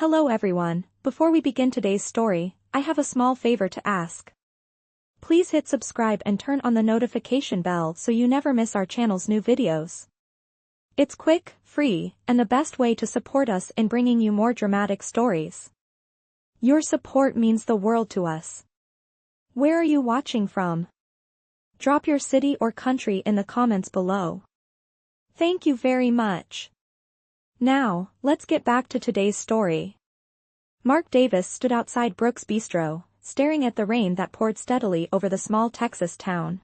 Hello everyone, before we begin today's story, I have a small favor to ask. Please hit subscribe and turn on the notification bell so you never miss our channel's new videos. It's quick, free, and the best way to support us in bringing you more dramatic stories. Your support means the world to us. Where are you watching from? Drop your city or country in the comments below. Thank you very much. Now, let's get back to today's story. Mark Davis stood outside Brooks Bistro, staring at the rain that poured steadily over the small Texas town.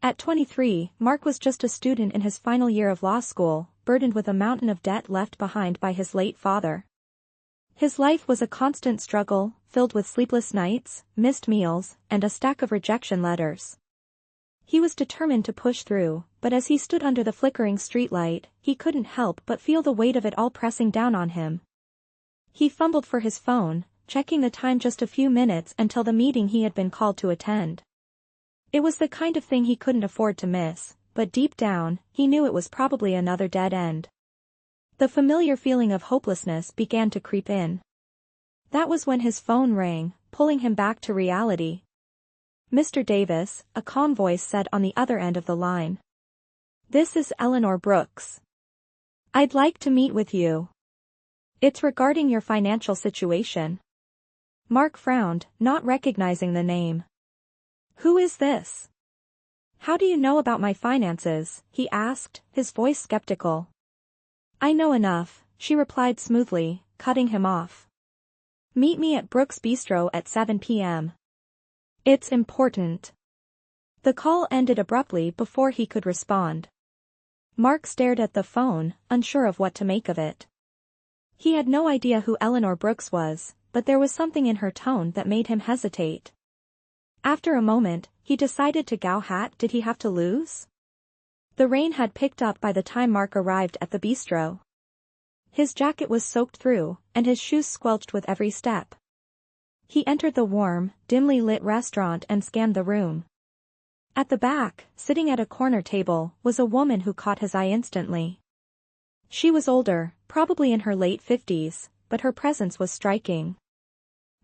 At 23, Mark was just a student in his final year of law school, burdened with a mountain of debt left behind by his late father. His life was a constant struggle, filled with sleepless nights, missed meals, and a stack of rejection letters. He was determined to push through, but as he stood under the flickering streetlight, he couldn't help but feel the weight of it all pressing down on him. He fumbled for his phone, checking the time just a few minutes until the meeting he had been called to attend. It was the kind of thing he couldn't afford to miss, but deep down, he knew it was probably another dead end. The familiar feeling of hopelessness began to creep in. That was when his phone rang, pulling him back to reality. Mr. Davis, a calm voice said on the other end of the line. "This is Eleanor Brooks. I'd like to meet with you. It's regarding your financial situation." Mark frowned, not recognizing the name. "Who is this? How do you know about my finances?" he asked, his voice skeptical. "I know enough," she replied smoothly, cutting him off. "Meet me at Brooks Bistro at 7 p.m. It's important." The call ended abruptly before he could respond. Mark stared at the phone, unsure of what to make of it. He had no idea who Eleanor Brooks was, but there was something in her tone that made him hesitate. After a moment, he decided to go. Did he have to lose? The rain had picked up by the time Mark arrived at the bistro. His jacket was soaked through, and his shoes squelched with every step. He entered the warm, dimly lit restaurant and scanned the room. At the back, sitting at a corner table, was a woman who caught his eye instantly. She was older, probably in her late 50s, but her presence was striking.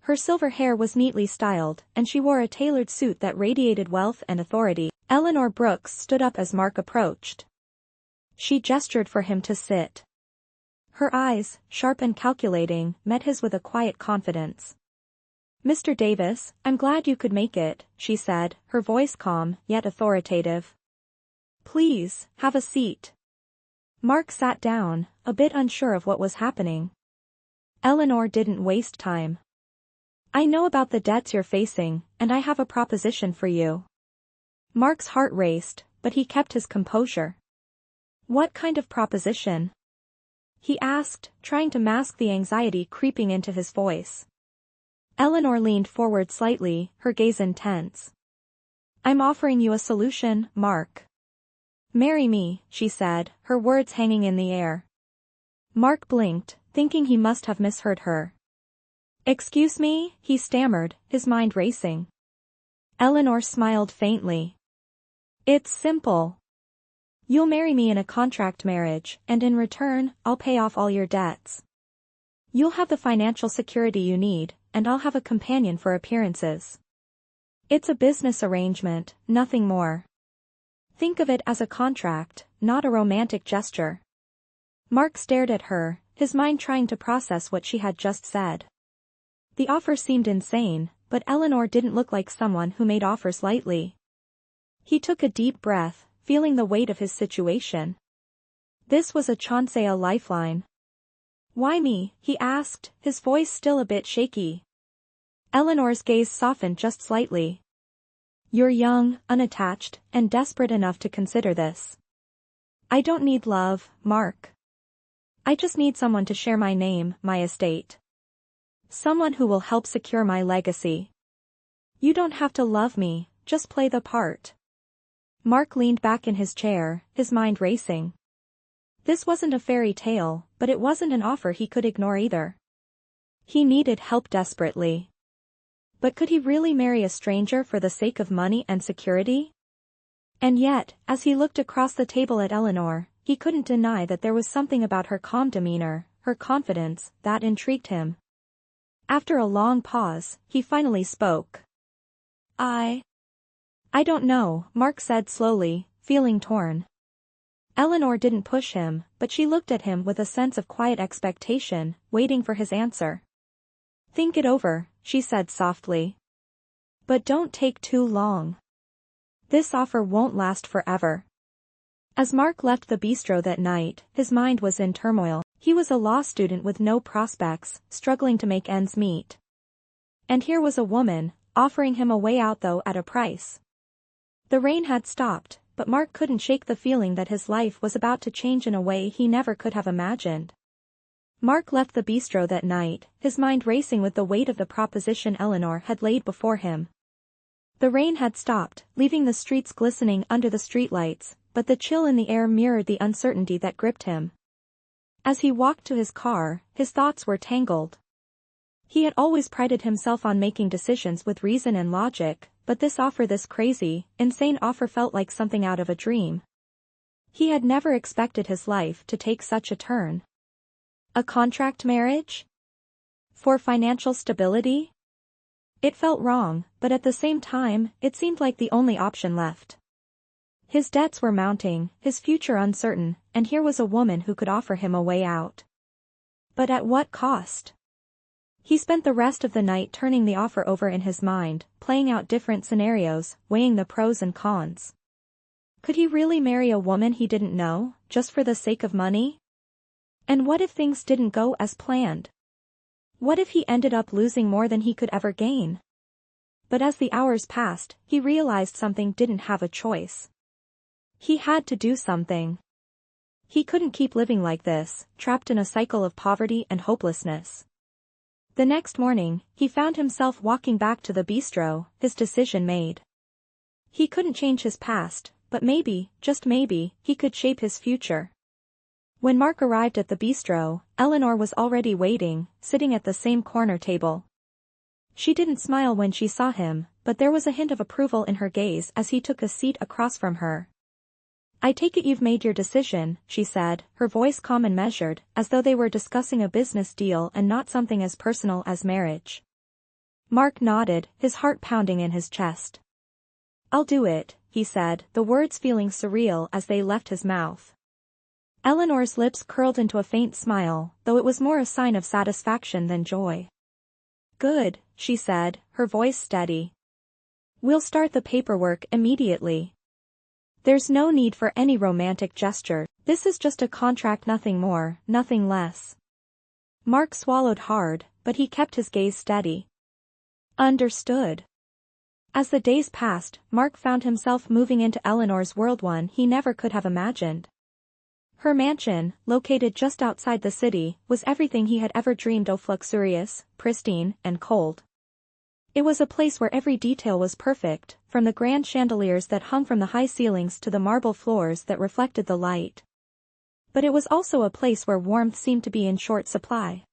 Her silver hair was neatly styled, and she wore a tailored suit that radiated wealth and authority. Eleanor Brooks stood up as Mark approached. She gestured for him to sit. Her eyes, sharp and calculating, met his with a quiet confidence. "Mr. Davis, I'm glad you could make it," she said, her voice calm, yet authoritative. "Please, have a seat." Mark sat down, a bit unsure of what was happening. Eleanor didn't waste time. "I know about the debts you're facing, and I have a proposition for you." Mark's heart raced, but he kept his composure. "What kind of proposition?" he asked, trying to mask the anxiety creeping into his voice. Eleanor leaned forward slightly, her gaze intense. "I'm offering you a solution, Mark. Marry me," she said, her words hanging in the air. Mark blinked, thinking he must have misheard her. "Excuse me," he stammered, his mind racing. Eleanor smiled faintly. "It's simple. You'll marry me in a contract marriage, and in return, I'll pay off all your debts. You'll have the financial security you need, and I'll have a companion for appearances. It's a business arrangement, nothing more. Think of it as a contract, not a romantic gesture." Mark stared at her, his mind trying to process what she had just said. The offer seemed insane, but Eleanor didn't look like someone who made offers lightly. He took a deep breath, feeling the weight of his situation. This was a chance, a lifeline. "Why me?" he asked, his voice still a bit shaky. Eleanor's gaze softened just slightly. "You're young, unattached, and desperate enough to consider this. I don't need love, Mark. I just need someone to share my name, my estate. Someone who will help secure my legacy. You don't have to love me, just play the part." Mark leaned back in his chair, his mind racing. This wasn't a fairy tale, but it wasn't an offer he could ignore either. He needed help desperately. But could he really marry a stranger for the sake of money and security? And yet, as he looked across the table at Eleanor, he couldn't deny that there was something about her calm demeanor, her confidence, that intrigued him. After a long pause, he finally spoke. I don't know, Mark said slowly, feeling torn. Eleanor didn't push him, but she looked at him with a sense of quiet expectation, waiting for his answer. Think it over, she said softly. But don't take too long. This offer won't last forever. As Mark left the bistro that night, his mind was in turmoil. He was a law student with no prospects, struggling to make ends meet. And here was a woman, offering him a way out though at a price. The rain had stopped, but Mark couldn't shake the feeling that his life was about to change in a way he never could have imagined. Mark left the bistro that night, his mind racing with the weight of the proposition Eleanor had laid before him. The rain had stopped, leaving the streets glistening under the streetlights, but the chill in the air mirrored the uncertainty that gripped him. As he walked to his car, his thoughts were tangled. He had always prided himself on making decisions with reason and logic, but this crazy, insane offer felt like something out of a dream. He had never expected his life to take such a turn. A contract marriage? For financial stability? It felt wrong, but at the same time, it seemed like the only option left. His debts were mounting, his future uncertain, and here was a woman who could offer him a way out. But at what cost? He spent the rest of the night turning the offer over in his mind, playing out different scenarios, weighing the pros and cons. Could he really marry a woman he didn't know, just for the sake of money? And what if things didn't go as planned? What if he ended up losing more than he could ever gain? But as the hours passed, he realized something didn't have a choice. He had to do something. He couldn't keep living like this, trapped in a cycle of poverty and hopelessness. The next morning, he found himself walking back to the bistro, his decision made. He couldn't change his past, but maybe, just maybe, he could shape his future. When Mark arrived at the bistro, Eleanor was already waiting, sitting at the same corner table. She didn't smile when she saw him, but there was a hint of approval in her gaze as he took a seat across from her. I take it you've made your decision, she said, her voice calm and measured, as though they were discussing a business deal and not something as personal as marriage. Mark nodded, his heart pounding in his chest. I'll do it, he said, the words feeling surreal as they left his mouth. Eleanor's lips curled into a faint smile, though it was more a sign of satisfaction than joy. Good, she said, her voice steady. We'll start the paperwork immediately. There's no need for any romantic gesture, this is just a contract, nothing more, nothing less. Mark swallowed hard, but he kept his gaze steady. Understood. As the days passed, Mark found himself moving into Eleanor's world, one he never could have imagined. Her mansion, located just outside the city, was everything he had ever dreamed of, luxurious, pristine, and cold. It was a place where every detail was perfect, from the grand chandeliers that hung from the high ceilings to the marble floors that reflected the light. But it was also a place where warmth seemed to be in short supply.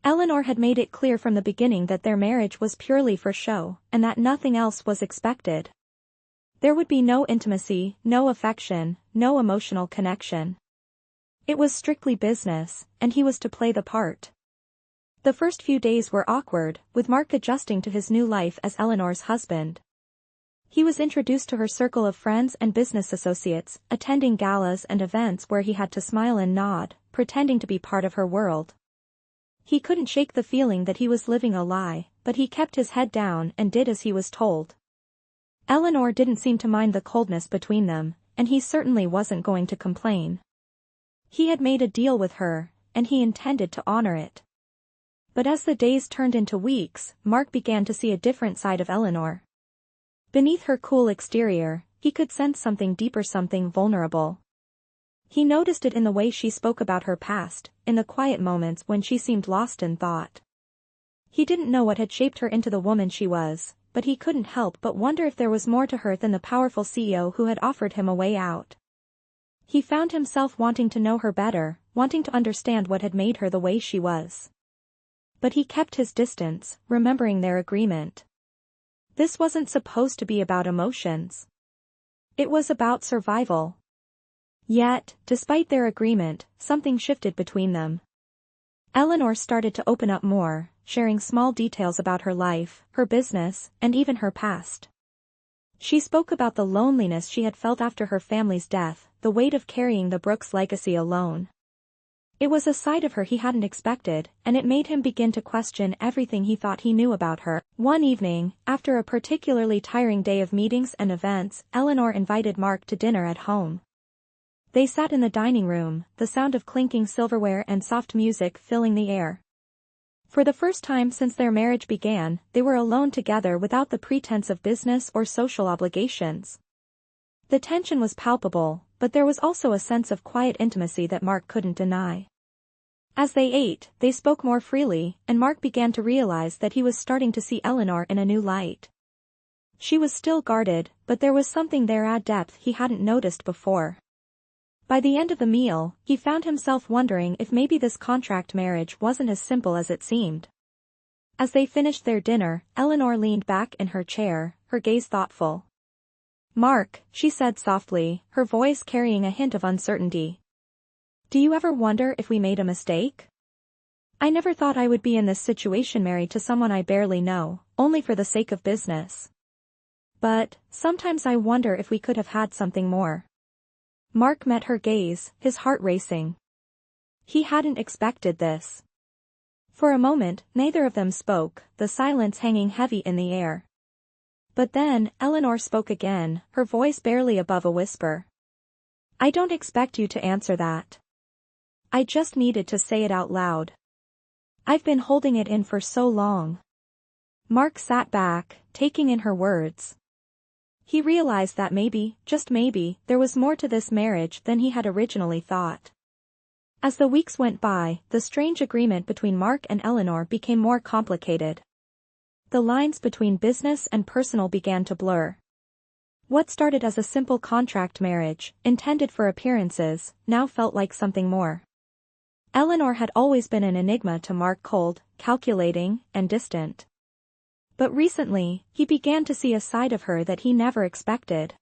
Eleanor had made it clear from the beginning that their marriage was purely for show, and that nothing else was expected. There would be no intimacy, no affection, no emotional connection. It was strictly business, and he was to play the part. The first few days were awkward, with Mark adjusting to his new life as Eleanor's husband. He was introduced to her circle of friends and business associates, attending galas and events where he had to smile and nod, pretending to be part of her world. He couldn't shake the feeling that he was living a lie, but he kept his head down and did as he was told. Eleanor didn't seem to mind the coldness between them, and he certainly wasn't going to complain. He had made a deal with her, and he intended to honor it. But as the days turned into weeks, Mark began to see a different side of Eleanor. Beneath her cool exterior, he could sense something deeper, something vulnerable. He noticed it in the way she spoke about her past, in the quiet moments when she seemed lost in thought. He didn't know what had shaped her into the woman she was, but he couldn't help but wonder if there was more to her than the powerful CEO who had offered him a way out. He found himself wanting to know her better, wanting to understand what had made her the way she was. But he kept his distance, remembering their agreement. This wasn't supposed to be about emotions. It was about survival. Yet, despite their agreement, something shifted between them. Eleanor started to open up more, sharing small details about her life, her business, and even her past. She spoke about the loneliness she had felt after her family's death, the weight of carrying the Brooks legacy alone. It was a side of her he hadn't expected, and it made him begin to question everything he thought he knew about her. One evening, after a particularly tiring day of meetings and events, Eleanor invited Mark to dinner at home. They sat in the dining room, the sound of clinking silverware and soft music filling the air. For the first time since their marriage began, they were alone together without the pretense of business or social obligations. The tension was palpable, but there was also a sense of quiet intimacy that Mark couldn't deny. As they ate, they spoke more freely, and Mark began to realize that he was starting to see Eleanor in a new light. She was still guarded, but there was something there at depth he hadn't noticed before. By the end of the meal, he found himself wondering if maybe this contract marriage wasn't as simple as it seemed. As they finished their dinner, Eleanor leaned back in her chair, her gaze thoughtful. "Mark," she said softly, her voice carrying a hint of uncertainty. "Do you ever wonder if we made a mistake? I never thought I would be in this situation married to someone I barely know, only for the sake of business. But, sometimes I wonder if we could have had something more." Mark met her gaze, his heart racing. He hadn't expected this. For a moment, neither of them spoke, the silence hanging heavy in the air. But then, Eleanor spoke again, her voice barely above a whisper. "I don't expect you to answer that. I just needed to say it out loud. I've been holding it in for so long." Mark sat back, taking in her words. He realized that maybe, just maybe, there was more to this marriage than he had originally thought. As the weeks went by, the strange agreement between Mark and Eleanor became more complicated. The lines between business and personal began to blur. What started as a simple contract marriage, intended for appearances, now felt like something more. Eleanor had always been an enigma to Mark, cold, calculating, and distant. But recently, he began to see a side of her that he never expected.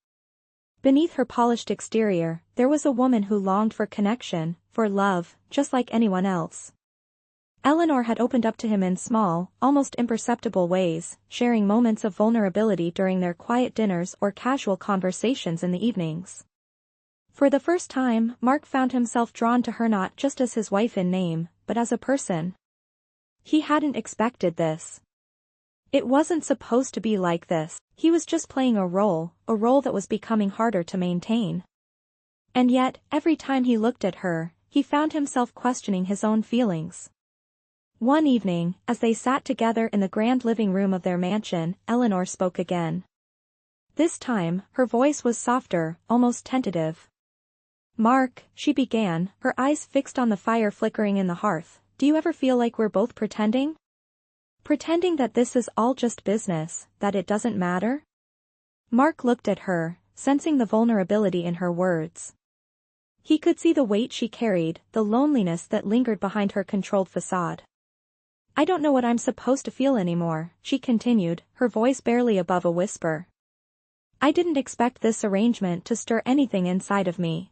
Beneath her polished exterior, there was a woman who longed for connection, for love, just like anyone else. Eleanor had opened up to him in small, almost imperceptible ways, sharing moments of vulnerability during their quiet dinners or casual conversations in the evenings. For the first time, Mark found himself drawn to her not just as his wife in name, but as a person. He hadn't expected this. It wasn't supposed to be like this. He was just playing a role that was becoming harder to maintain. And yet, every time he looked at her, he found himself questioning his own feelings. One evening, as they sat together in the grand living room of their mansion, Eleanor spoke again. This time, her voice was softer, almost tentative. "Mark," she began, her eyes fixed on the fire flickering in the hearth, "do you ever feel like we're both pretending? Pretending that this is all just business, that it doesn't matter?" Mark looked at her, sensing the vulnerability in her words. He could see the weight she carried, the loneliness that lingered behind her controlled facade. "I don't know what I'm supposed to feel anymore," she continued, her voice barely above a whisper. "I didn't expect this arrangement to stir anything inside of me.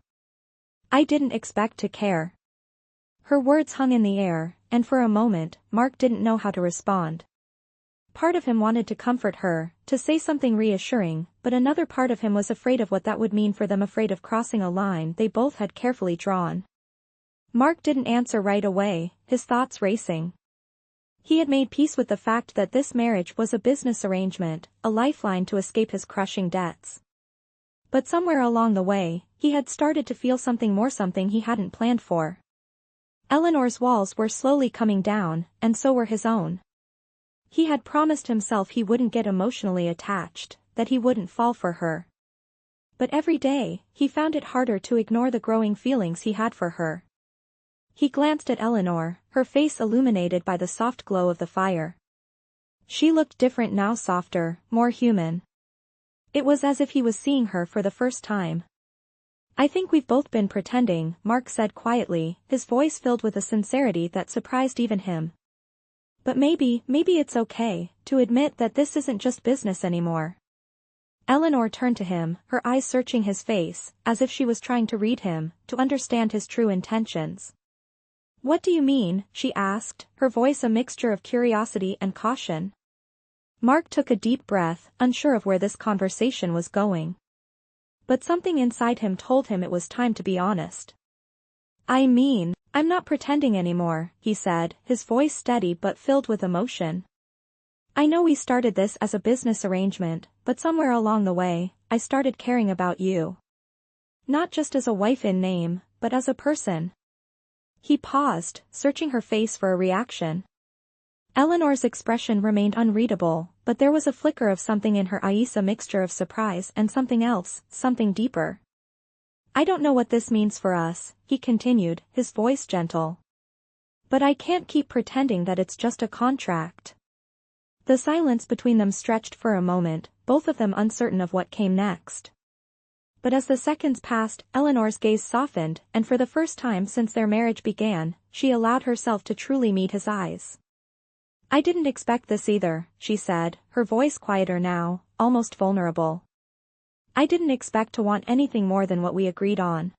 I didn't expect to care." Her words hung in the air, and for a moment, Mark didn't know how to respond. Part of him wanted to comfort her, to say something reassuring, but another part of him was afraid of what that would mean for them, afraid of crossing a line they both had carefully drawn. Mark didn't answer right away, his thoughts racing. He had made peace with the fact that this marriage was a business arrangement, a lifeline to escape his crushing debts. But somewhere along the way, he had started to feel something more, something he hadn't planned for. Eleanor's walls were slowly coming down, and so were his own. He had promised himself he wouldn't get emotionally attached, that he wouldn't fall for her. But every day, he found it harder to ignore the growing feelings he had for her. He glanced at Eleanor, her face illuminated by the soft glow of the fire. She looked different now, softer, more human. It was as if he was seeing her for the first time. "I think we've both been pretending," Mark said quietly, his voice filled with a sincerity that surprised even him. "But maybe it's okay to admit that this isn't just business anymore." Eleanor turned to him, her eyes searching his face, as if she was trying to read him, to understand his true intentions. What do you mean? She asked, her voice a mixture of curiosity and caution. Mark took a deep breath, unsure of where this conversation was going. But something inside him told him it was time to be honest. I mean, I'm not pretending anymore, he said, his voice steady but filled with emotion. I know we started this as a business arrangement, but somewhere along the way, I started caring about you. Not just as a wife in name, but as a person. He paused, searching her face for a reaction. Eleanor's expression remained unreadable, but there was a flicker of something in her eyes, a mixture of surprise and something else, something deeper. I don't know what this means for us, he continued, his voice gentle. But I can't keep pretending that it's just a contract. The silence between them stretched for a moment, both of them uncertain of what came next. But as the seconds passed, Eleanor's gaze softened, and for the first time since their marriage began, she allowed herself to truly meet his eyes. I didn't expect this either, she said, her voice quieter now, almost vulnerable. I didn't expect to want anything more than what we agreed on.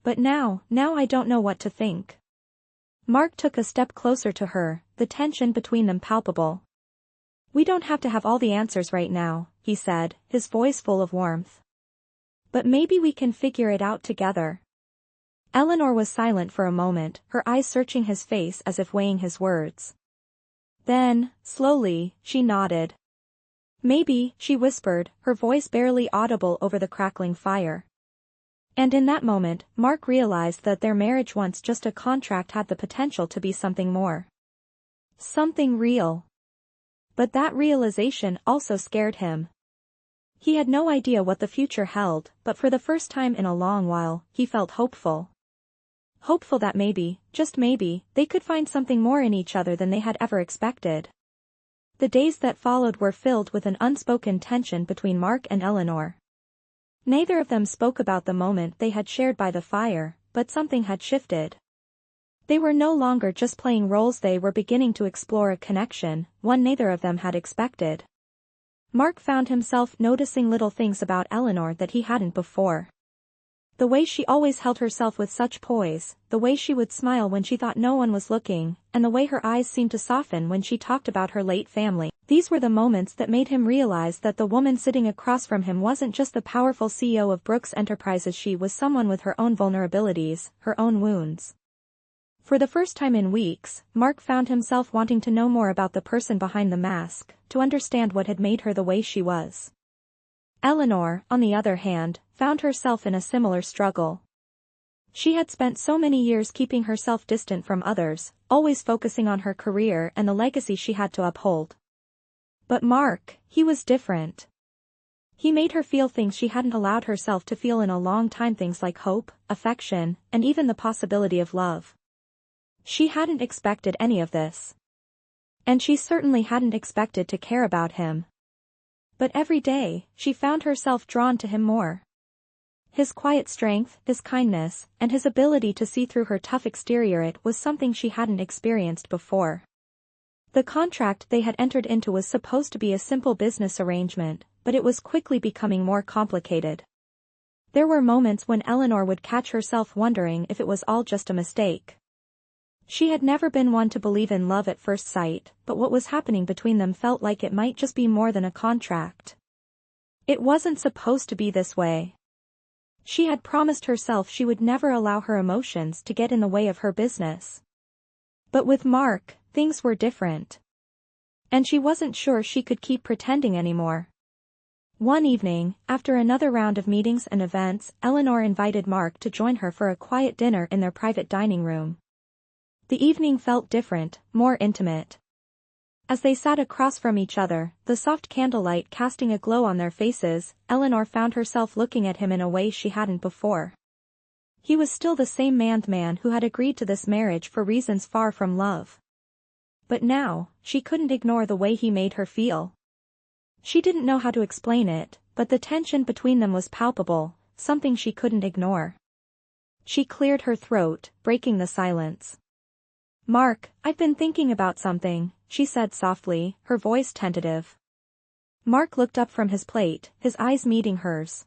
But now I don't know what to think. Mark took a step closer to her, the tension between them palpable. We don't have to have all the answers right now, he said, his voice full of warmth. But maybe we can figure it out together. Eleanor was silent for a moment, her eyes searching his face as if weighing his words. Then, slowly, she nodded. Maybe, she whispered, her voice barely audible over the crackling fire. And in that moment, Mark realized that their marriage, once just a contract, had the potential to be something more. Something real. But that realization also scared him. He had no idea what the future held, but for the first time in a long while, he felt hopeful. Hopeful that maybe, just maybe, they could find something more in each other than they had ever expected. The days that followed were filled with an unspoken tension between Mark and Eleanor. Neither of them spoke about the moment they had shared by the fire, but something had shifted. They were no longer just playing roles, they were beginning to explore a connection, one neither of them had expected. Mark found himself noticing little things about Eleanor that he hadn't before. The way she always held herself with such poise, the way she would smile when she thought no one was looking, and the way her eyes seemed to soften when she talked about her late family. These were the moments that made him realize that the woman sitting across from him wasn't just the powerful CEO of Brooks Enterprises, she was someone with her own vulnerabilities, her own wounds. For the first time in weeks, Mark found himself wanting to know more about the person behind the mask, to understand what had made her the way she was. Eleanor, on the other hand, found herself in a similar struggle. She had spent so many years keeping herself distant from others, always focusing on her career and the legacy she had to uphold. But Mark, he was different. He made her feel things she hadn't allowed herself to feel in a long time, things like hope, affection, and even the possibility of love. She hadn't expected any of this. And she certainly hadn't expected to care about him. But every day, she found herself drawn to him more. His quiet strength, his kindness, and his ability to see through her tough exterior, it was something she hadn't experienced before. The contract they had entered into was supposed to be a simple business arrangement, but it was quickly becoming more complicated. There were moments when Eleanor would catch herself wondering if it was all just a mistake. She had never been one to believe in love at first sight, but what was happening between them felt like it might just be more than a contract. It wasn't supposed to be this way. She had promised herself she would never allow her emotions to get in the way of her business. But with Mark, things were different. And she wasn't sure she could keep pretending anymore. One evening, after another round of meetings and events, Eleanor invited Mark to join her for a quiet dinner in their private dining room. The evening felt different, more intimate. As they sat across from each other, the soft candlelight casting a glow on their faces, Eleanor found herself looking at him in a way she hadn't before. He was still the same man who had agreed to this marriage for reasons far from love. But now, she couldn't ignore the way he made her feel. She didn't know how to explain it, but the tension between them was palpable, something she couldn't ignore. She cleared her throat, breaking the silence. Mark, I've been thinking about something, she said softly, her voice tentative. Mark looked up from his plate, his eyes meeting hers.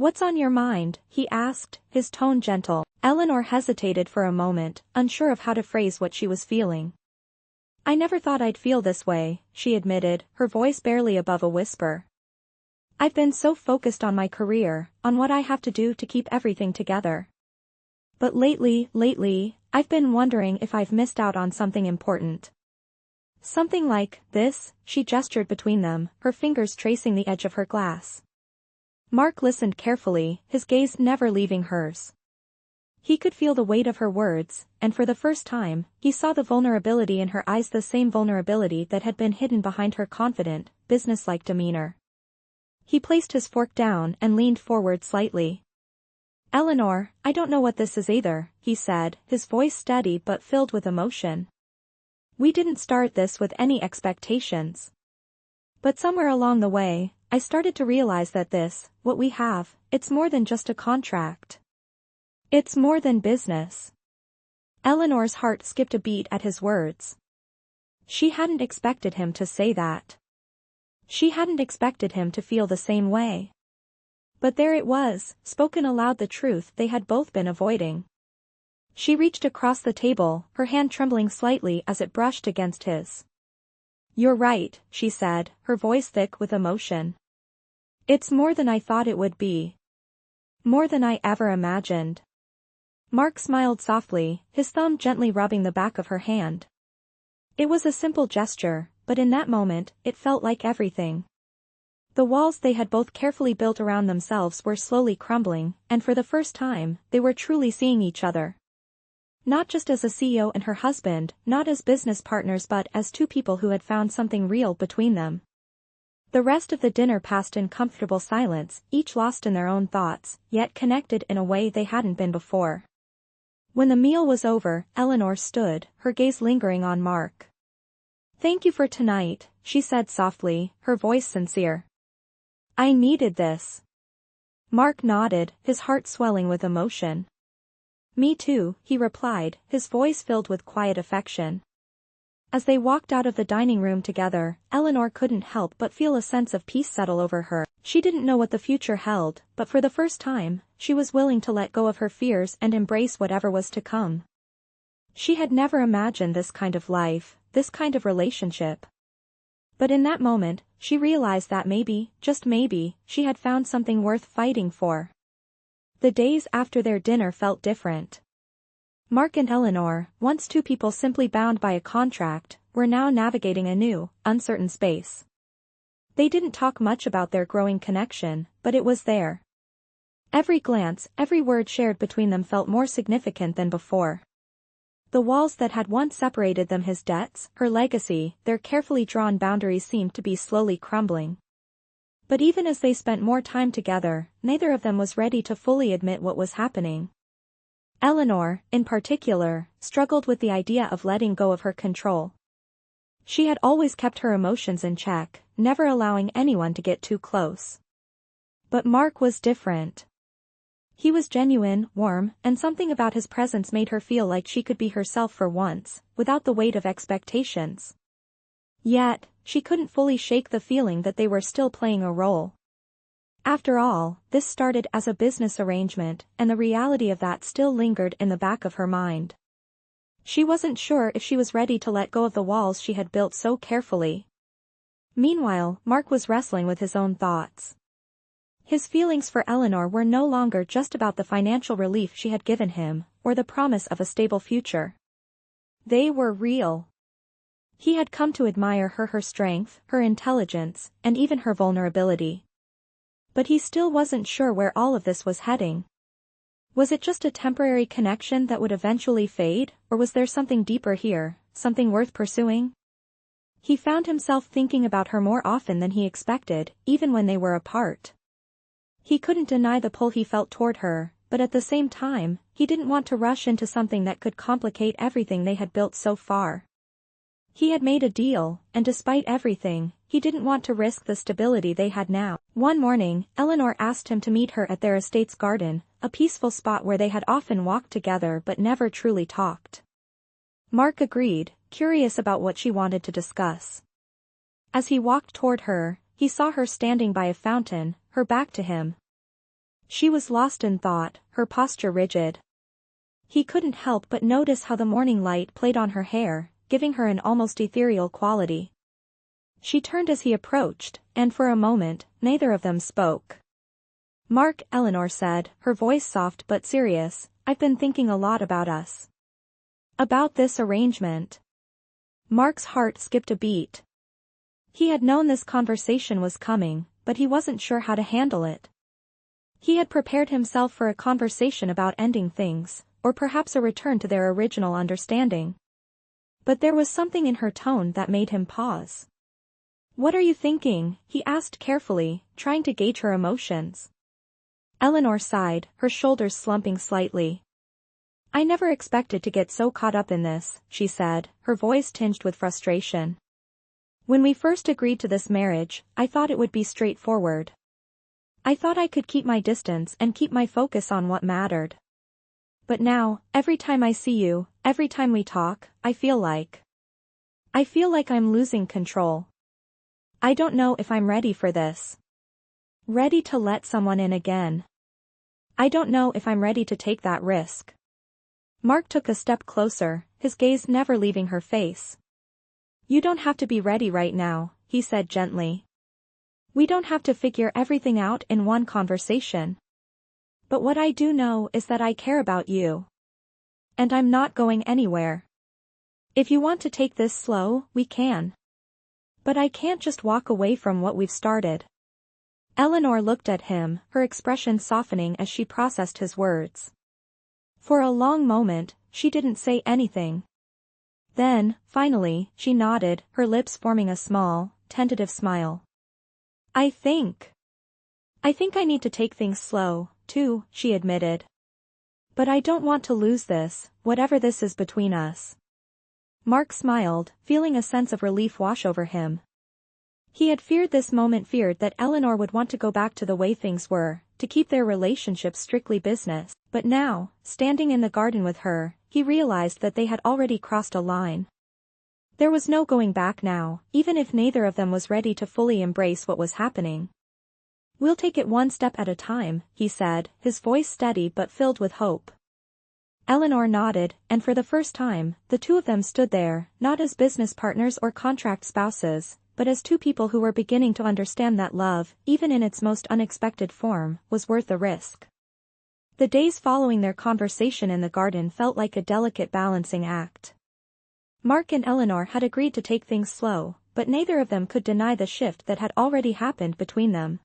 "What's on your mind?" he asked, his tone gentle. Eleanor hesitated for a moment, unsure of how to phrase what she was feeling. "I never thought I'd feel this way," she admitted, her voice barely above a whisper. "I've been so focused on my career, on what I have to do to keep everything together. But lately, I've been wondering if I've missed out on something important. Something like this," she gestured between them, her fingers tracing the edge of her glass. Mark listened carefully, his gaze never leaving hers. He could feel the weight of her words, and for the first time, he saw the vulnerability in her eyes, the same vulnerability that had been hidden behind her confident, businesslike demeanor. He placed his fork down and leaned forward slightly. "Eleanor, I don't know what this is either," he said, his voice steady but filled with emotion. "We didn't start this with any expectations. But somewhere along the way, I started to realize that what we have, it's more than just a contract. It's more than business." Eleanor's heart skipped a beat at his words. She hadn't expected him to say that. She hadn't expected him to feel the same way. But there it was, spoken aloud, the truth they had both been avoiding. She reached across the table, her hand trembling slightly as it brushed against his. "You're right," she said, her voice thick with emotion. "It's more than I thought it would be. More than I ever imagined." Mark smiled softly, his thumb gently rubbing the back of her hand. It was a simple gesture, but in that moment, it felt like everything. The walls they had both carefully built around themselves were slowly crumbling, and for the first time, they were truly seeing each other. Not just as a CEO and her husband, not as business partners, but as two people who had found something real between them. The rest of the dinner passed in comfortable silence, each lost in their own thoughts, yet connected in a way they hadn't been before. When the meal was over, Eleanor stood, her gaze lingering on Mark. "Thank you for tonight," she said softly, her voice sincere. "I needed this." Mark nodded, his heart swelling with emotion. "Me too," he replied, his voice filled with quiet affection. As they walked out of the dining room together, Eleanor couldn't help but feel a sense of peace settle over her. She didn't know what the future held, but for the first time, she was willing to let go of her fears and embrace whatever was to come. She had never imagined this kind of life, this kind of relationship. But in that moment, she realized that maybe, just maybe, she had found something worth fighting for. The days after their dinner felt different. Mark and Eleanor, once two people simply bound by a contract, were now navigating a new, uncertain space. They didn't talk much about their growing connection, but it was there. Every glance, every word shared between them felt more significant than before. The walls that had once separated them, his debts, her legacy, their carefully drawn boundaries, seemed to be slowly crumbling. But even as they spent more time together, neither of them was ready to fully admit what was happening. Eleanor, in particular, struggled with the idea of letting go of her control. She had always kept her emotions in check, never allowing anyone to get too close. But Mark was different. He was genuine, warm, and something about his presence made her feel like she could be herself for once, without the weight of expectations. Yet, she couldn't fully shake the feeling that they were still playing a role. After all, this started as a business arrangement, and the reality of that still lingered in the back of her mind. She wasn't sure if she was ready to let go of the walls she had built so carefully. Meanwhile, Mark was wrestling with his own thoughts. His feelings for Eleanor were no longer just about the financial relief she had given him, or the promise of a stable future. They were real. He had come to admire her strength, her intelligence, and even her vulnerability. But he still wasn't sure where all of this was heading. Was it just a temporary connection that would eventually fade, or was there something deeper here, something worth pursuing? He found himself thinking about her more often than he expected, even when they were apart. He couldn't deny the pull he felt toward her, but at the same time, he didn't want to rush into something that could complicate everything they had built so far. He had made a deal, and despite everything, he didn't want to risk the stability they had now. One morning, Eleanor asked him to meet her at their estate's garden, a peaceful spot where they had often walked together but never truly talked. Mark agreed, curious about what she wanted to discuss. As he walked toward her, he saw her standing by a fountain, her back to him. She was lost in thought, her posture rigid. He couldn't help but notice how the morning light played on her hair, giving her an almost ethereal quality. She turned as he approached, and for a moment, neither of them spoke. "Mark," Eleanor said, her voice soft but serious, "I've been thinking a lot about us. About this arrangement." Mark's heart skipped a beat. He had known this conversation was coming, but he wasn't sure how to handle it. He had prepared himself for a conversation about ending things, or perhaps a return to their original understanding. But there was something in her tone that made him pause. "What are you thinking?" he asked carefully, trying to gauge her emotions. Eleanor sighed, her shoulders slumping slightly. "I never expected to get so caught up in this," she said, her voice tinged with frustration. "When we first agreed to this marriage, I thought it would be straightforward. I thought I could keep my distance and keep my focus on what mattered. But now, every time I see you, every time we talk, I feel like I'm losing control. I don't know if I'm ready for this. Ready to let someone in again. I don't know if I'm ready to take that risk." Mark took a step closer, his gaze never leaving her face. "You don't have to be ready right now," he said gently. "We don't have to figure everything out in one conversation. But what I do know is that I care about you. And I'm not going anywhere. If you want to take this slow, we can. But I can't just walk away from what we've started." Eleanor looked at him, her expression softening as she processed his words. For a long moment, she didn't say anything. Then, finally, she nodded, her lips forming a small, tentative smile. I think I need to take things slow, too," she admitted. "But I don't want to lose this, whatever this is between us." Mark smiled, feeling a sense of relief wash over him. He had feared this moment, feared that Eleanor would want to go back to the way things were, to keep their relationship strictly business, but now, standing in the garden with her, he realized that they had already crossed a line. There was no going back now, even if neither of them was ready to fully embrace what was happening. "We'll take it one step at a time," he said, his voice steady but filled with hope. Eleanor nodded, and for the first time, the two of them stood there, not as business partners or contract spouses, but as two people who were beginning to understand that love, even in its most unexpected form, was worth the risk. The days following their conversation in the garden felt like a delicate balancing act. Mark and Eleanor had agreed to take things slow, but neither of them could deny the shift that had already happened between them.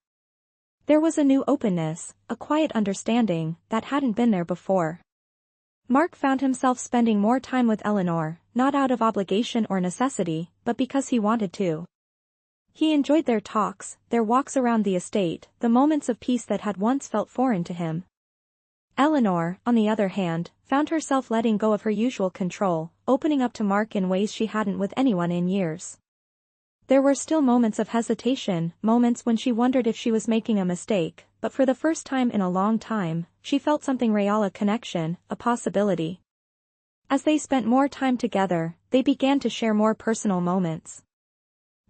There was a new openness, a quiet understanding, that hadn't been there before. Mark found himself spending more time with Eleanor, not out of obligation or necessity, but because he wanted to. He enjoyed their talks, their walks around the estate, the moments of peace that had once felt foreign to him. Eleanor, on the other hand, found herself letting go of her usual control, opening up to Mark in ways she hadn't with anyone in years. There were still moments of hesitation, moments when she wondered if she was making a mistake, but for the first time in a long time, she felt something real, a connection, a possibility. As they spent more time together, they began to share more personal moments.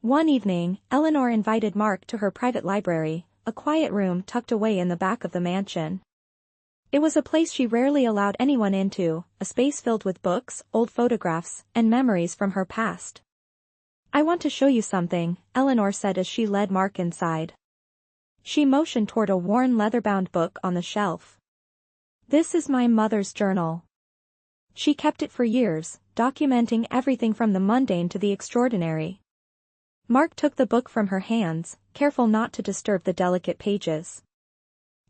One evening, Eleanor invited Mark to her private library, a quiet room tucked away in the back of the mansion. It was a place she rarely allowed anyone into, a space filled with books, old photographs, and memories from her past. "I want to show you something," Eleanor said as she led Mark inside. She motioned toward a worn leather-bound book on the shelf. "This is my mother's journal. She kept it for years, documenting everything from the mundane to the extraordinary." Mark took the book from her hands, careful not to disturb the delicate pages.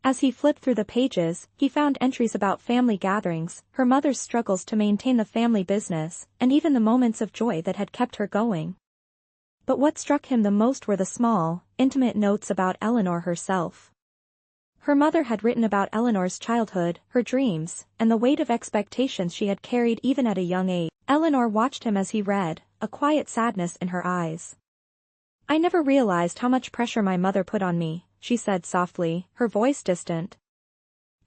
As he flipped through the pages, he found entries about family gatherings, her mother's struggles to maintain the family business, and even the moments of joy that had kept her going. But what struck him the most were the small, intimate notes about Eleanor herself. Her mother had written about Eleanor's childhood, her dreams, and the weight of expectations she had carried even at a young age. Eleanor watched him as he read, a quiet sadness in her eyes. "I never realized how much pressure my mother put on me," she said softly, her voice distant.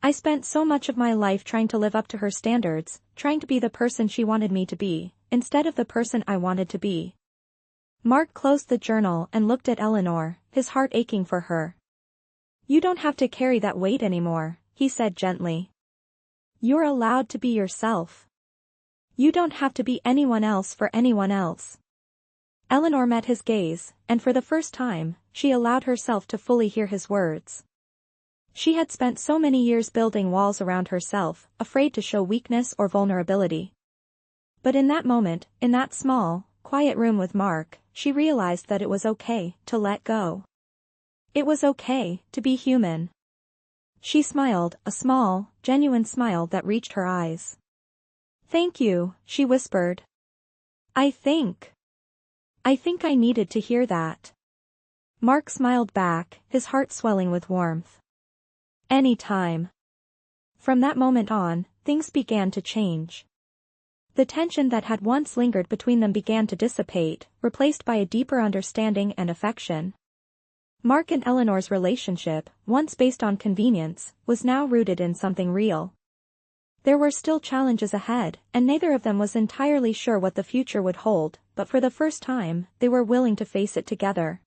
"I spent so much of my life trying to live up to her standards, trying to be the person she wanted me to be, instead of the person I wanted to be." Mark closed the journal and looked at Eleanor, his heart aching for her. You don't have to carry that weight anymore, he said gently. You're allowed to be yourself. You don't have to be anyone else for anyone else. Eleanor met his gaze, and for the first time, she allowed herself to fully hear his words. She had spent so many years building walls around herself, afraid to show weakness or vulnerability. But in that moment, in that small, quiet room with Mark, she realized that it was okay to let go. It was okay to be human. She smiled, a small, genuine smile that reached her eyes. "Thank you," she whispered. I think I needed to hear that." Mark smiled back, his heart swelling with warmth. "Any time." From that moment on, things began to change. The tension that had once lingered between them began to dissipate, replaced by a deeper understanding and affection. Mark and Eleanor's relationship, once based on convenience, was now rooted in something real. There were still challenges ahead, and neither of them was entirely sure what the future would hold, but for the first time, they were willing to face it together.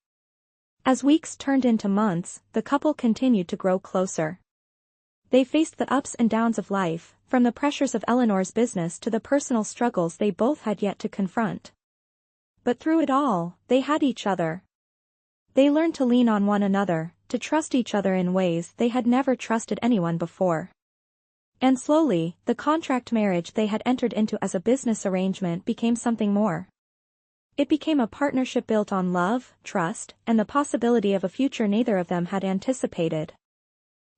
As weeks turned into months, the couple continued to grow closer. They faced the ups and downs of life, from the pressures of Eleanor's business to the personal struggles they both had yet to confront. But through it all, they had each other. They learned to lean on one another, to trust each other in ways they had never trusted anyone before. And slowly, the contract marriage they had entered into as a business arrangement became something more. It became a partnership built on love, trust, and the possibility of a future neither of them had anticipated.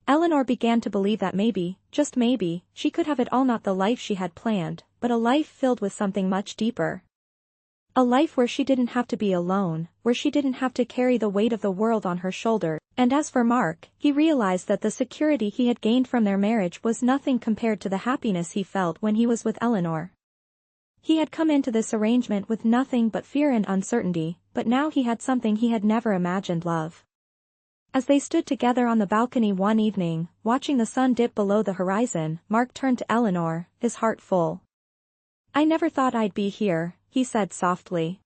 Eleanor began to believe that maybe, just maybe, she could have it all, not the life she had planned, but a life filled with something much deeper. A life where she didn't have to be alone, where she didn't have to carry the weight of the world on her shoulders. And as for Mark, he realized that the security he had gained from their marriage was nothing compared to the happiness he felt when he was with Eleanor. He had come into this arrangement with nothing but fear and uncertainty, but now he had something he had never imagined: love. As they stood together on the balcony one evening, watching the sun dip below the horizon, Mark turned to Eleanor, his heart full. "I never thought I'd be here," he said softly.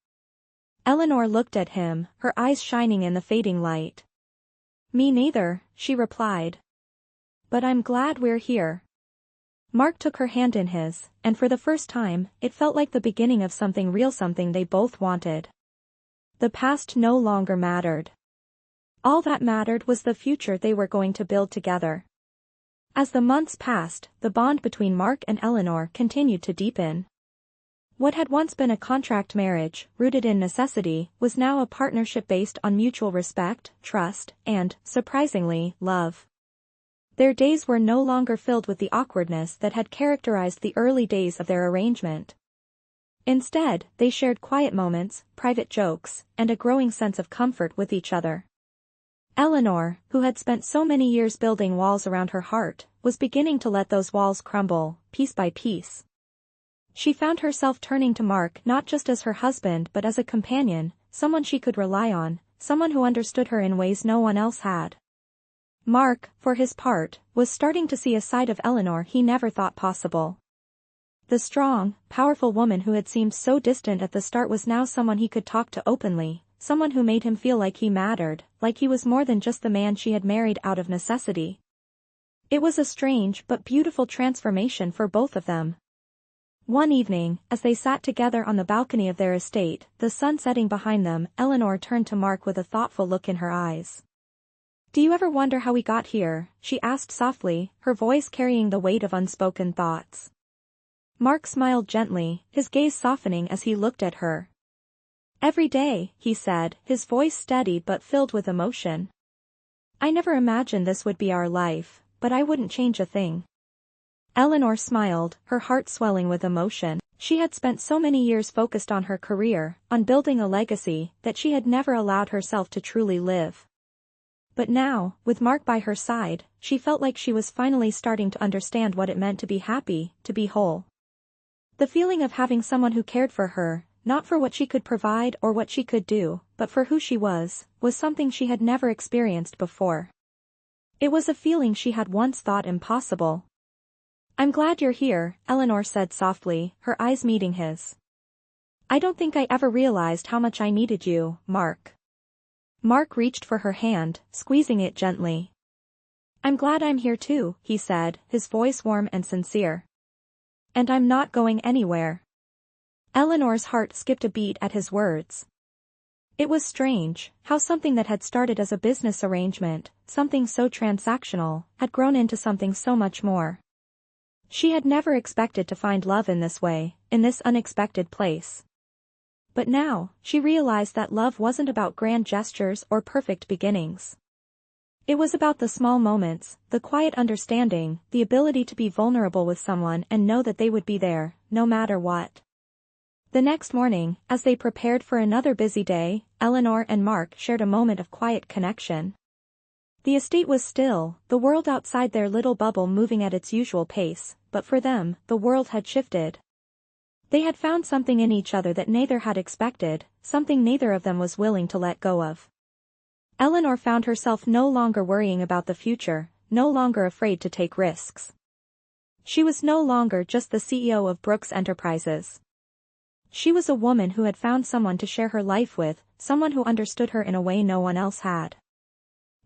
Eleanor looked at him, her eyes shining in the fading light. "Me neither," she replied. "But I'm glad we're here." Mark took her hand in his, and for the first time, it felt like the beginning of something real, something they both wanted. The past no longer mattered. All that mattered was the future they were going to build together. As the months passed, the bond between Mark and Eleanor continued to deepen. What had once been a contract marriage, rooted in necessity, was now a partnership based on mutual respect, trust, and, surprisingly, love. Their days were no longer filled with the awkwardness that had characterized the early days of their arrangement. Instead, they shared quiet moments, private jokes, and a growing sense of comfort with each other. Eleanor, who had spent so many years building walls around her heart, was beginning to let those walls crumble, piece by piece. She found herself turning to Mark not just as her husband but as a companion, someone she could rely on, someone who understood her in ways no one else had. Mark, for his part, was starting to see a side of Eleanor he never thought possible. The strong, powerful woman who had seemed so distant at the start was now someone he could talk to openly, someone who made him feel like he mattered, like he was more than just the man she had married out of necessity. It was a strange but beautiful transformation for both of them. One evening, as they sat together on the balcony of their estate, the sun setting behind them, Eleanor turned to Mark with a thoughtful look in her eyes. "Do you ever wonder how we got here?" she asked softly, her voice carrying the weight of unspoken thoughts. Mark smiled gently, his gaze softening as he looked at her. "Every day," he said, his voice steady but filled with emotion. "I never imagined this would be our life, but I wouldn't change a thing." Eleanor smiled, her heart swelling with emotion. She had spent so many years focused on her career, on building a legacy, that she had never allowed herself to truly live. But now, with Mark by her side, she felt like she was finally starting to understand what it meant to be happy, to be whole. The feeling of having someone who cared for her, not for what she could provide or what she could do, but for who she was something she had never experienced before. It was a feeling she had once thought impossible. "I'm glad you're here," Eleanor said softly, her eyes meeting his. "I don't think I ever realized how much I needed you, Mark." Mark reached for her hand, squeezing it gently. I'm glad I'm here too, he said, his voice warm and sincere. And I'm not going anywhere. Eleanor's heart skipped a beat at his words. It was strange, how something that had started as a business arrangement, something so transactional, had grown into something so much more. She had never expected to find love in this way, in this unexpected place. But now, she realized that love wasn't about grand gestures or perfect beginnings. It was about the small moments, the quiet understanding, the ability to be vulnerable with someone and know that they would be there, no matter what. The next morning, as they prepared for another busy day, Eleanor and Mark shared a moment of quiet connection. The estate was still, the world outside their little bubble moving at its usual pace, but for them, the world had shifted. They had found something in each other that neither had expected, something neither of them was willing to let go of. Eleanor found herself no longer worrying about the future, no longer afraid to take risks. She was no longer just the CEO of Brooks Enterprises. She was a woman who had found someone to share her life with, someone who understood her in a way no one else had.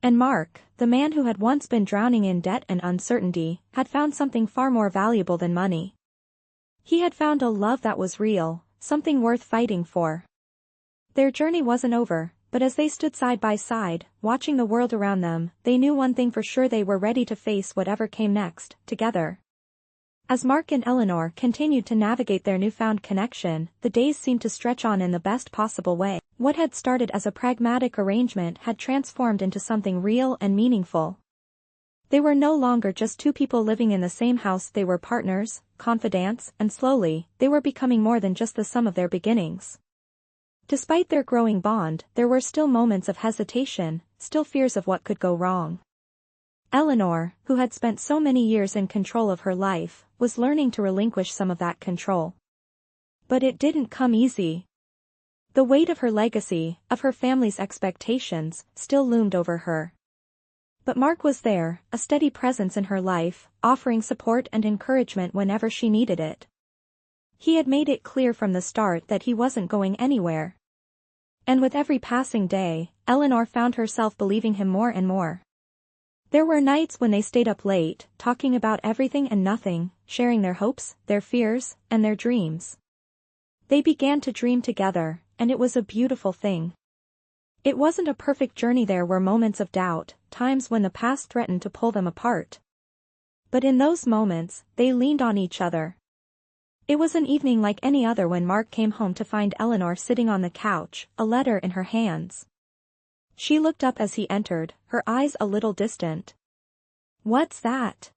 And Mark, the man who had once been drowning in debt and uncertainty, had found something far more valuable than money. He had found a love that was real, something worth fighting for. Their journey wasn't over, but as they stood side by side, watching the world around them, they knew one thing for sure: they were ready to face whatever came next, together. As Mark and Eleanor continued to navigate their newfound connection, the days seemed to stretch on in the best possible way. What had started as a pragmatic arrangement had transformed into something real and meaningful. They were no longer just two people living in the same house, they were partners, confidants, and slowly, they were becoming more than just the sum of their beginnings. Despite their growing bond, there were still moments of hesitation, still fears of what could go wrong. Eleanor, who had spent so many years in control of her life, was learning to relinquish some of that control. But it didn't come easy. The weight of her legacy, of her family's expectations, still loomed over her. But Mark was there, a steady presence in her life, offering support and encouragement whenever she needed it. He had made it clear from the start that he wasn't going anywhere. And with every passing day, Eleanor found herself believing him more and more. There were nights when they stayed up late, talking about everything and nothing, sharing their hopes, their fears, and their dreams. They began to dream together, and it was a beautiful thing. It wasn't a perfect journey, there were moments of doubt, times when the past threatened to pull them apart. But in those moments, they leaned on each other. It was an evening like any other when Mark came home to find Eleanor sitting on the couch, a letter in her hands. She looked up as he entered, her eyes a little distant. "What's that?"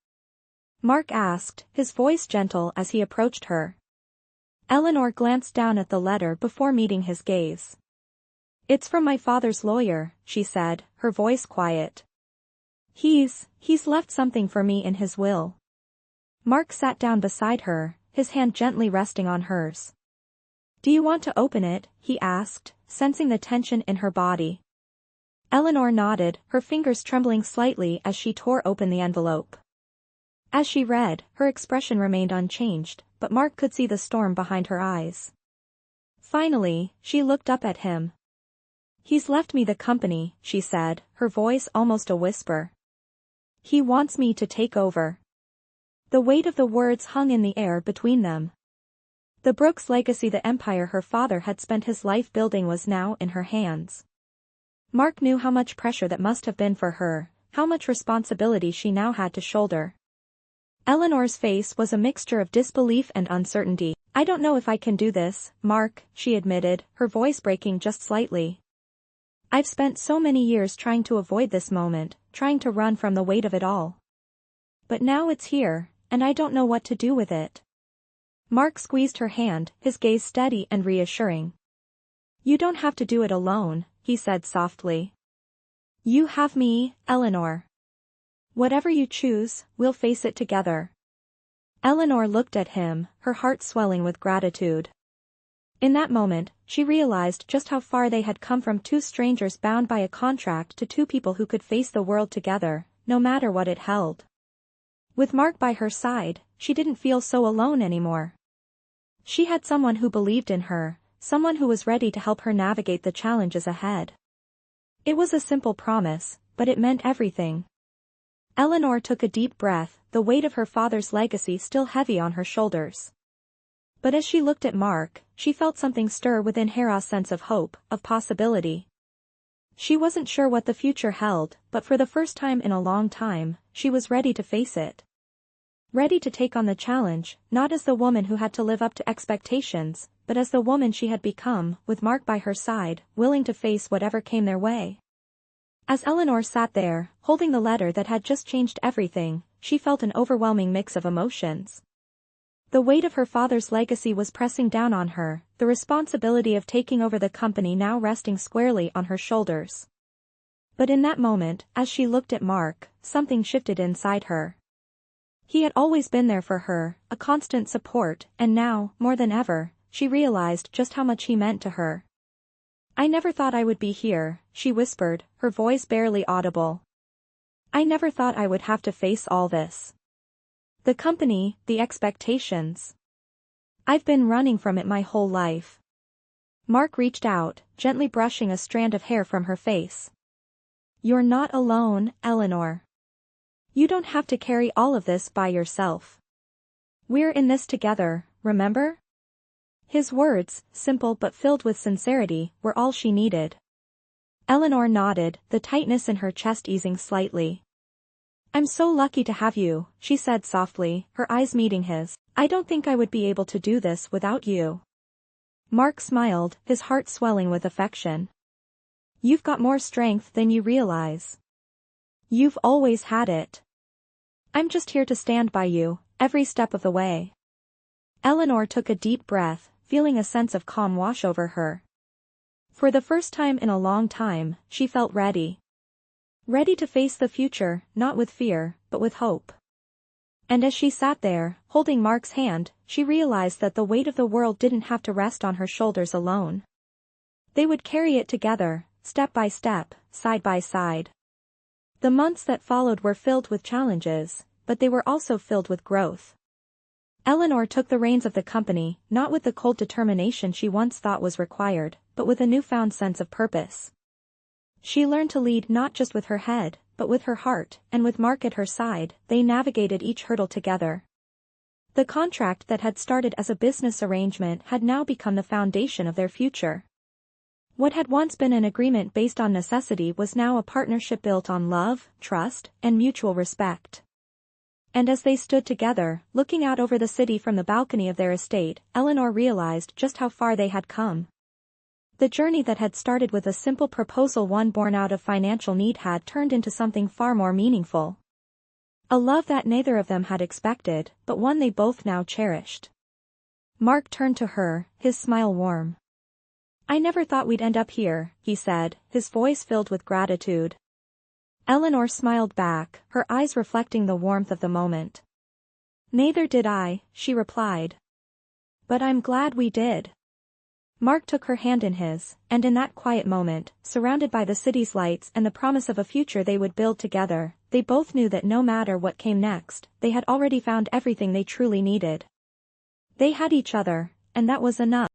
Mark asked, his voice gentle as he approached her. Eleanor glanced down at the letter before meeting his gaze. "It's from my father's lawyer," she said, her voice quiet. He's left something for me in his will." Mark sat down beside her, his hand gently resting on hers. "Do you want to open it?" he asked, sensing the tension in her body. Eleanor nodded, her fingers trembling slightly as she tore open the envelope. As she read, her expression remained unchanged, but Mark could see the storm behind her eyes. Finally, she looked up at him. "He's left me the company," she said, her voice almost a whisper. "He wants me to take over." The weight of the words hung in the air between them. The Brooks legacy, the empire her father had spent his life building, was now in her hands. Mark knew how much pressure that must have been for her, how much responsibility she now had to shoulder. Eleanor's face was a mixture of disbelief and uncertainty. "I don't know if I can do this, Mark," she admitted, her voice breaking just slightly. "I've spent so many years trying to avoid this moment, trying to run from the weight of it all. But now it's here, and I don't know what to do with it." Mark squeezed her hand, his gaze steady and reassuring. "You don't have to do it alone," he said softly. "You have me, Eleanor. Whatever you choose, we'll face it together." Eleanor looked at him, her heart swelling with gratitude. In that moment, she realized just how far they had come, from two strangers bound by a contract to two people who could face the world together, no matter what it held. With Mark by her side, she didn't feel so alone anymore. She had someone who believed in her, someone who was ready to help her navigate the challenges ahead. It was a simple promise, but it meant everything. Eleanor took a deep breath, the weight of her father's legacy still heavy on her shoulders. But as she looked at Mark, she felt something stir within her, a sense of hope, of possibility. She wasn't sure what the future held, but for the first time in a long time, she was ready to face it. Ready to take on the challenge, not as the woman who had to live up to expectations, but as the woman she had become, with Mark by her side, willing to face whatever came their way. As Eleanor sat there, holding the letter that had just changed everything, she felt an overwhelming mix of emotions. The weight of her father's legacy was pressing down on her, the responsibility of taking over the company now resting squarely on her shoulders. But in that moment, as she looked at Mark, something shifted inside her. He had always been there for her, a constant support, and now, more than ever, she realized just how much he meant to her. "I never thought I would be here," she whispered, her voice barely audible. "I never thought I would have to face all this. The company, the expectations. I've been running from it my whole life." Mark reached out, gently brushing a strand of hair from her face. "You're not alone, Eleanor. You don't have to carry all of this by yourself. We're in this together, remember?" His words, simple but filled with sincerity, were all she needed. Eleanor nodded, the tightness in her chest easing slightly. "I'm so lucky to have you," she said softly, her eyes meeting his. "I don't think I would be able to do this without you." Mark smiled, his heart swelling with affection. "You've got more strength than you realize. You've always had it. I'm just here to stand by you, every step of the way." Eleanor took a deep breath, feeling a sense of calm wash over her. For the first time in a long time, she felt ready. Ready to face the future, not with fear, but with hope. And as she sat there, holding Mark's hand, she realized that the weight of the world didn't have to rest on her shoulders alone. They would carry it together, step by step, side by side. The months that followed were filled with challenges, but they were also filled with growth. Eleanor took the reins of the company, not with the cold determination she once thought was required, but with a newfound sense of purpose. She learned to lead not just with her head, but with her heart, and with Mark at her side, they navigated each hurdle together. The contract that had started as a business arrangement had now become the foundation of their future. What had once been an agreement based on necessity was now a partnership built on love, trust, and mutual respect. And as they stood together, looking out over the city from the balcony of their estate, Eleanor realized just how far they had come. The journey that had started with a simple proposal, one born out of financial need, had turned into something far more meaningful. A love that neither of them had expected, but one they both now cherished. Mark turned to her, his smile warm. "I never thought we'd end up here," he said, his voice filled with gratitude. Eleanor smiled back, her eyes reflecting the warmth of the moment. "Neither did I," she replied. "But I'm glad we did." Mark took her hand in his, and in that quiet moment, surrounded by the city's lights and the promise of a future they would build together, they both knew that no matter what came next, they had already found everything they truly needed. They had each other, and that was enough.